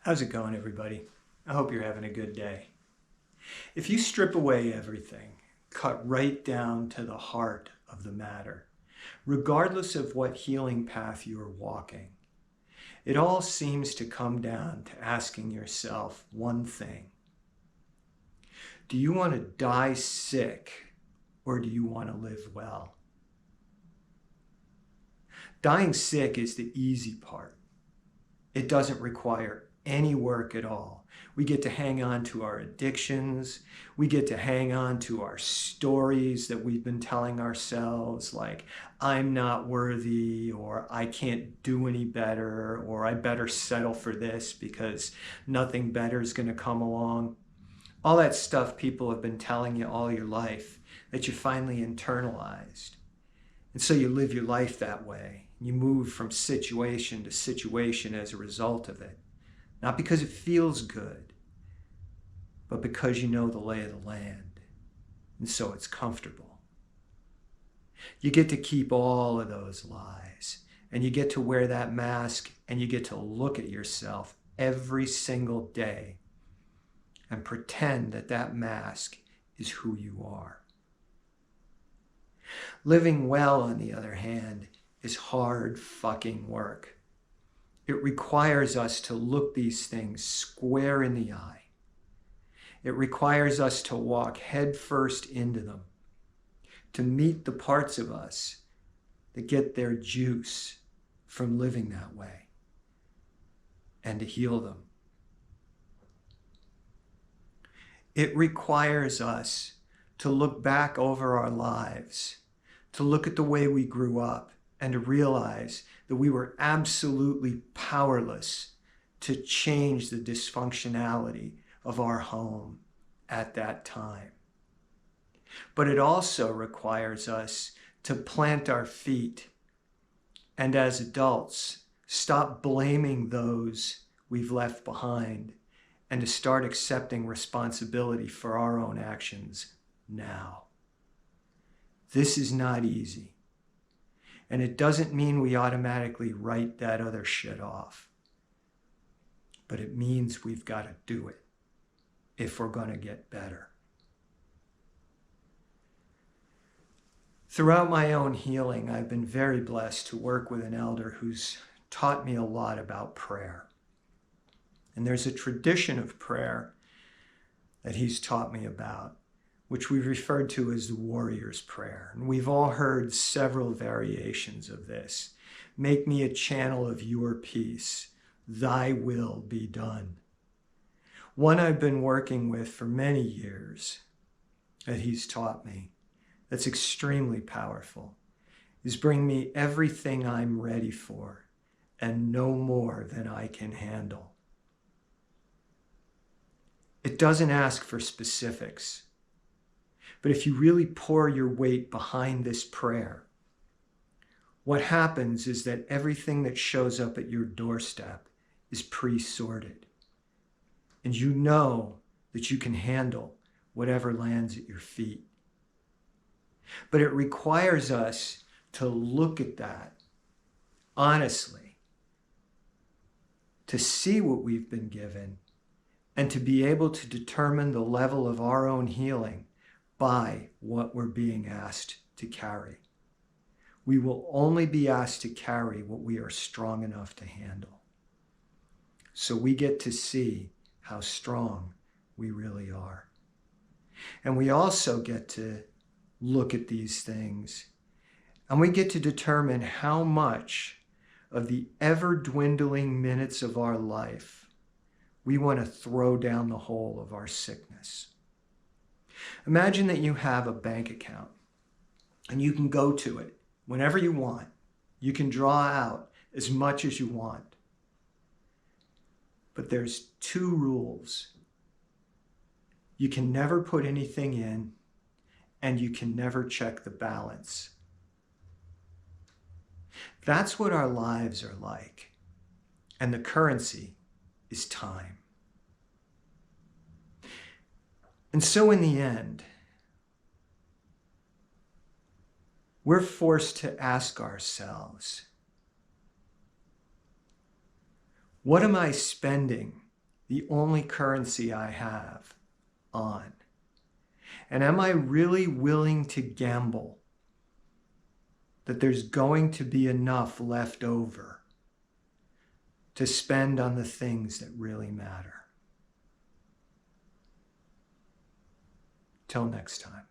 How's it going, everybody? I hope you're having a good day. If you strip away everything, cut right down to the heart of the matter, regardless of what healing path you are walking, it all seems to come down to asking yourself one thing. Do you want to die sick, or do you want to live well? Dying sick is the easy part. It doesn't require any work at all. We get to hang on to our addictions. We get to hang on to our stories that we've been telling ourselves, like, I'm not worthy, or I can't do any better, or I better settle for this because nothing better is going to come along. All that stuff people have been telling you all your life that you finally internalized. And so you live your life that way. You move from situation to situation as a result of it. Not because it feels good, but because you know the lay of the land, and so it's comfortable. You get to keep all of those lies, and you get to wear that mask, and you get to look at yourself every single day and pretend that that mask is who you are. Living well, on the other hand, is hard fucking work. It requires us to look these things square in the eye. It requires us to walk headfirst into them, to meet the parts of us that get their juice from living that way, and to heal them. It requires us to look back over our lives, to look at the way we grew up, and to realize that we were absolutely powerless to change the dysfunctionality of our home at that time. But it also requires us to plant our feet and, as adults, stop blaming those we've left behind and to start accepting responsibility for our own actions now. This is not easy. And it doesn't mean we automatically write that other shit off. But it means we've got to do it if we're going to get better. Throughout my own healing, I've been very blessed to work with an elder who's taught me a lot about prayer. And there's a tradition of prayer that he's taught me about, which we've referred to as the warrior's prayer. And we've all heard several variations of this. Make me a channel of your peace. Thy will be done. One I've been working with for many years that he's taught me, that's extremely powerful, is bring me everything I'm ready for and no more than I can handle. It doesn't ask for specifics. But if you really pour your weight behind this prayer, what happens is that everything that shows up at your doorstep is pre-sorted. And you know that you can handle whatever lands at your feet. But it requires us to look at that honestly, to see what we've been given, and to be able to determine the level of our own healing by what we're being asked to carry. We will only be asked to carry what we are strong enough to handle. So we get to see how strong we really are. And we also get to look at these things, and we get to determine how much of the ever-dwindling minutes of our life we want to throw down the hole of our sickness. Imagine that you have a bank account and you can go to it whenever you want. You can draw out as much as you want. But there's two rules. You can never put anything in, and you can never check the balance. That's what our lives are like. And the currency is time. And so in the end, we're forced to ask ourselves, what am I spending the only currency I have, on? And am I really willing to gamble that there's going to be enough left over to spend on the things that really matter? Till next time.